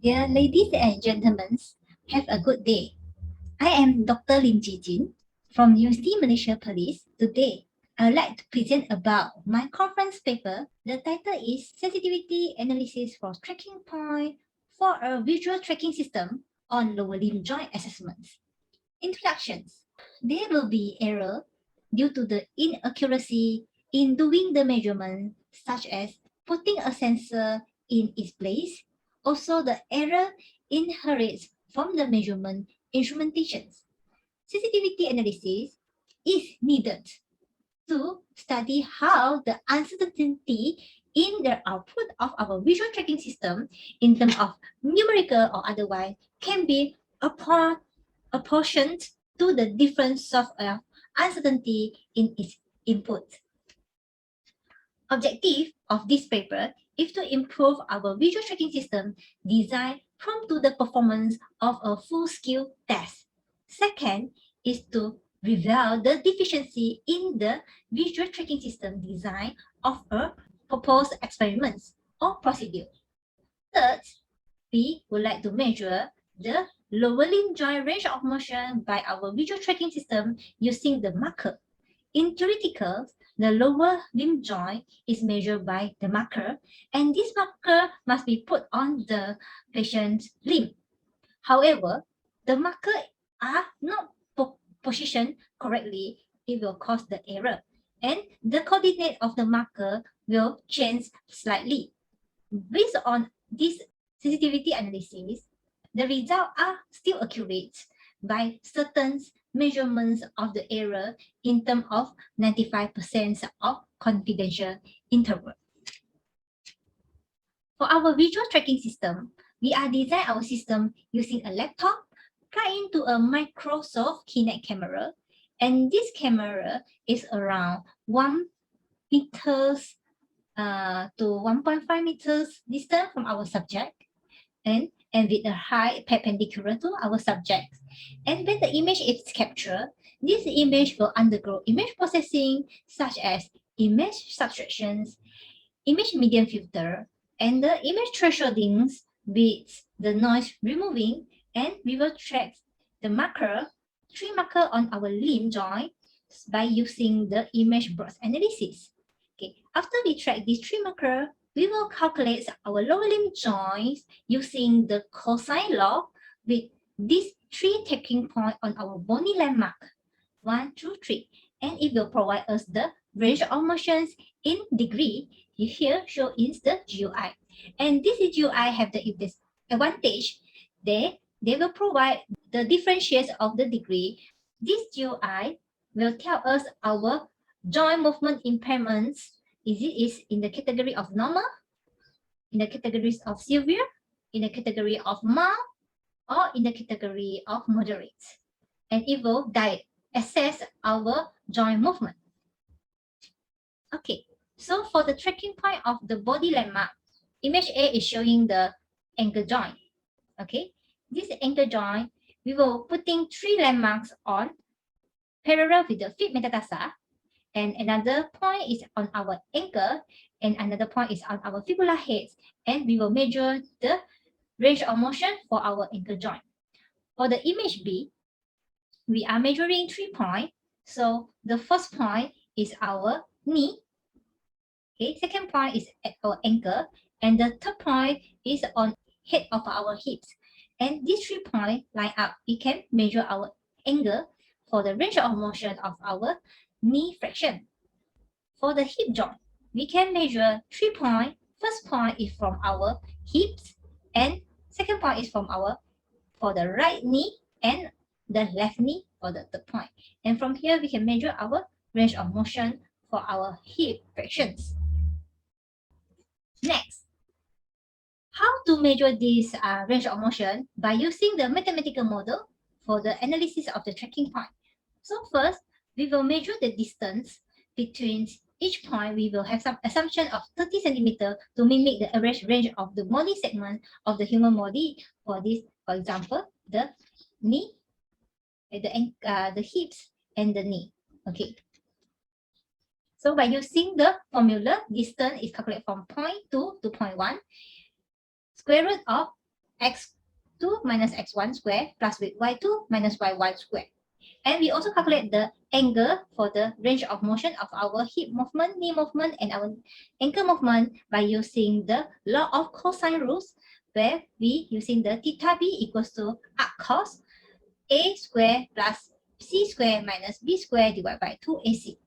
Dear ladies and gentlemen, have a good day. I am Dr. Lim Jijin from UC Malaysia Police. Today, I would like to present about my conference paper. The title is Sensitivity Analysis for Tracking Point for a Visual Tracking System on Lower Limb Joint Assessments. Introductions. There will be error due to the inaccuracy in doing the measurement, such as putting a sensor in its place. Also, the error inherits from the measurement instrumentations. Sensitivity analysis is needed to study how the uncertainty in the output of our visual tracking system in terms of numerical or otherwise can be apportioned to the different source of uncertainty in its input. Objective of this paper is to improve our visual tracking system design from to the performance of a full-scale test. Second is to reveal the deficiency in the visual tracking system design of a proposed experiments or procedure. Third, we would like to measure the lower limb joint range of motion by our visual tracking system using the marker. In theoretical, the lower limb joint is measured by the marker, and this marker must be put on the patient's limb. However, the marker are not positioned correctly, it will cause the error, and the coordinate of the marker will change slightly. Based on this sensitivity analysis, the results are still accurate by certain measurements of the error in terms of 95% of confidential interval. For our visual tracking system, we are design our system using a laptop plug into a Microsoft Kinect camera, and this camera is around 1 meters to 1.5 meters distance from our subject, and with a height perpendicular to our subject. And when the image is captured, this image will undergo image processing such as image subtractions, image median filter, and the image thresholding with the noise removing, and we will track the marker, 3 marker on our limb joint by using the image burst analysis. Okay, after we track these 3 marker, we will calculate our lower limb joints using the cosine law with these 3 taking points on our bony landmark, 1, 2, 3, and it will provide us the range of motions in degree. Here shown is the GUI, and this GUI have the advantage. They will provide the differentials of the degree. This GUI will tell us our joint movement impairments. Is it in the category of normal, in the categories of severe, in the category of mild, or in the category of moderate. And it will assess our joint movement. Okay, so for the tracking point of the body landmark, image A is showing the ankle joint. Okay, this ankle joint, we will putting 3 landmarks on parallel with the feet metatarsa, and another point is on our ankle, and another point is on our fibula heads, and we will measure the range of motion for our ankle joint. For the image B, we are measuring 3 points. So the first point is our knee. Okay, second point is at our ankle, and the third point is on head of our hips. And these 3 points line up, we can measure our angle for the range of motion of our knee flexion. For the hip joint, we can measure 3 points. First point is from our hips, and second point is for the right knee, and the left knee for the third point. And from here, we can measure our range of motion for our hip flexions. Next, how to measure this range of motion? By using the mathematical model for the analysis of the tracking point. So first, we will measure the distance between each point. We will have some assumption of 30 centimeters to mimic the average range of the body segment of the human body. For this, for example, the knee, the hips, and the knee. Okay. So by using the formula, distance is calculated from 0.2 to 0.1. Square root of x2 minus x1 square plus with y2 minus y1 square. And we also calculate the angle for the range of motion of our hip movement, knee movement, and our ankle movement by using the law of cosine rules, where we using the theta b equals to arc cos a square plus c square minus b square divided by 2ac.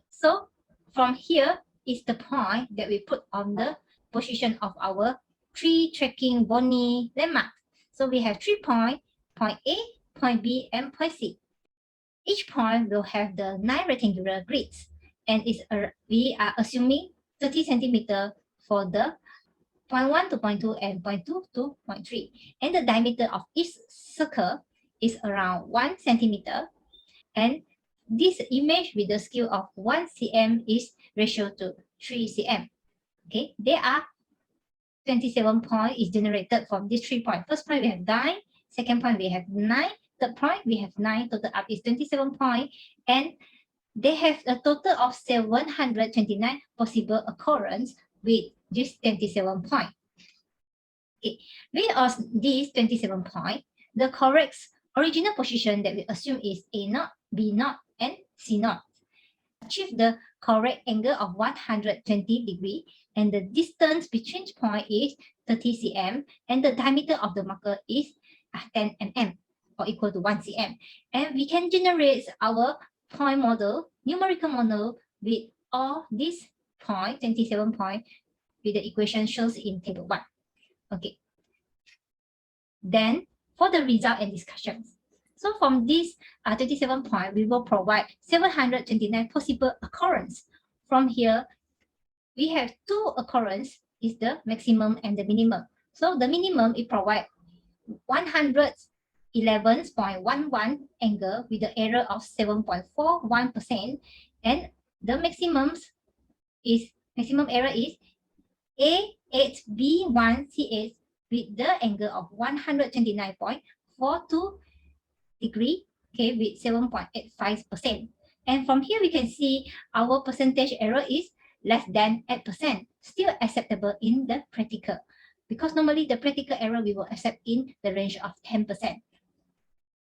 So from here is the point that we put on the position of our tree tracking bony landmark. So we have 3 points, point A, point B, and point C. Each point will have the 9 rectangular grids, and we are assuming 30 centimeter for the point 1 to point 2 and point 2 to point 3. And the diameter of each circle is around 1 centimeter. And this image with the scale of 1 cm is ratio to 3 cm. Okay, there are 27 points is generated from these 3 points. First point we have 9, second point we have 9, third point we have 9, total up is 27 points, and they have a total of 729 possible occurrence with this 27 points. Okay, based on these 27 points, the correct original position that we assume is A naught, B naught, and C naught. Achieve the correct angle of 120 degree, and the distance between point is 30 cm, and the diameter of the marker is 10 mm or equal to 1 cm. And we can generate our point model, numerical model with all these points, 27 points, with the equation shows in table 1. Okay. Then for the result and discussions. So from this 27 points, we will provide 729 possible occurrence. From here, we have 2 occurrence is the maximum and the minimum. So the minimum it provide 111.11 angle with the error of 7.41%, and the maximum error is A8B1C8 with the angle of 129.42 degree, okay, with 7.85%. And from here we can see our percentage error is less than 8%, still acceptable in the practical, because normally the practical error we will accept in the range of 10%.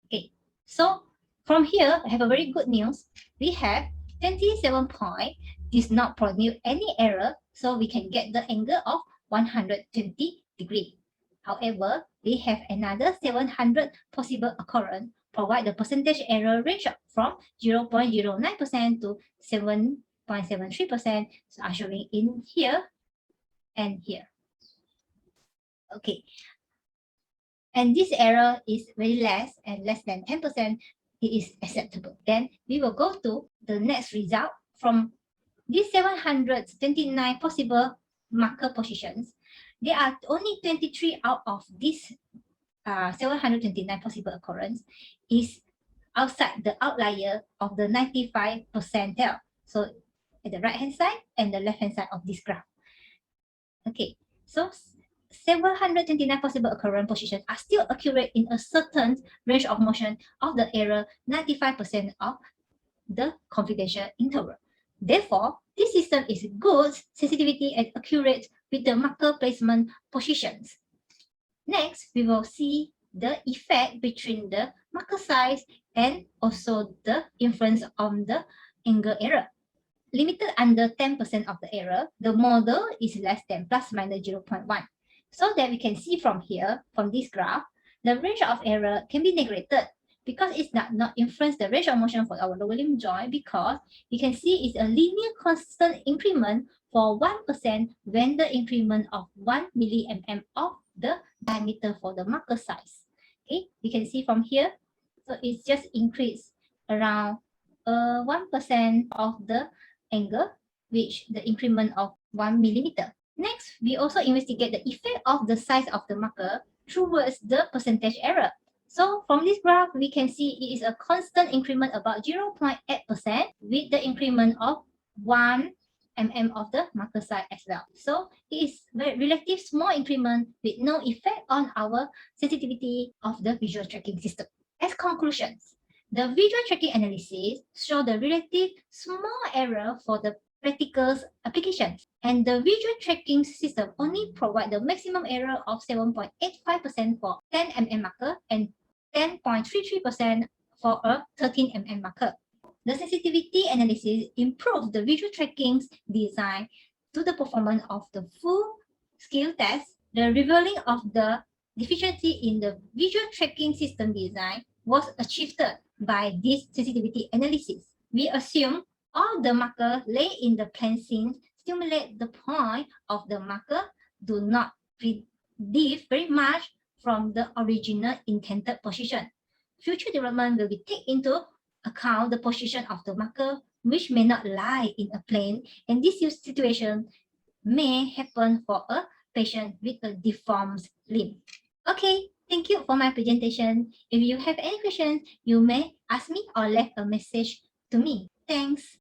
Okay, so from here I have a very good news. We have 27 points does not produce any error, so we can get the angle of 120 degree. However, we have another 700 possible occurrence, provide the percentage error range from 0.09% to 7.73%, so are showing in here and here. Okay, and this error is very less and less than 10%, it is acceptable. Then we will go to the next result. From these 729 possible marker positions, there are only 23 out of these 729 possible occurrence is outside the outlier of the 95 percentile. So at the right hand side and the left hand side of this graph. Okay, so 729 possible occurrence positions are still accurate in a certain range of motion of the error 95% of the confidential interval. Therefore, this system is good sensitivity and accurate with the marker placement positions. Next, we will see the effect between the marker size and also the influence on the angle error. Limited under 10% of the error, the model is less than plus minus 0.1. So that we can see from here, from this graph, the range of error can be neglected because it does not influence the range of motion for our lower limb joint, because we can see it's a linear constant increment for 1% when the increment of 1 milli-mm of the diameter for the marker size. Okay, you can see from here, so it's just increased around 1% of the angle, which the increment of 1 millimeter. Next, we also investigate the effect of the size of the marker towards the percentage error. So from this graph, we can see it is a constant increment about 0.8% with the increment of 1 mm of the marker size as well. So it is a relative small increment with no effect on our sensitivity of the visual tracking system. As conclusions, the visual tracking analysis show the relative small error for the practical applications. And the visual tracking system only provides the maximum error of 7.85% for 10 mm marker and 10.33% for a 13 mm marker. The sensitivity analysis improves the visual tracking design to the performance of the full scale test. The revealing of the deficiency in the visual tracking system design was achieved by this sensitivity analysis. We assume all the markers laid in the plane scene stimulate the point of the marker do not differ very much from the original intended position. Future development will be take into account the position of the marker which may not lie in a plane, and this situation may happen for a patient with a deformed limb. Okay, thank you for my presentation. If you have any questions, you may ask me or leave a message to me. Thanks.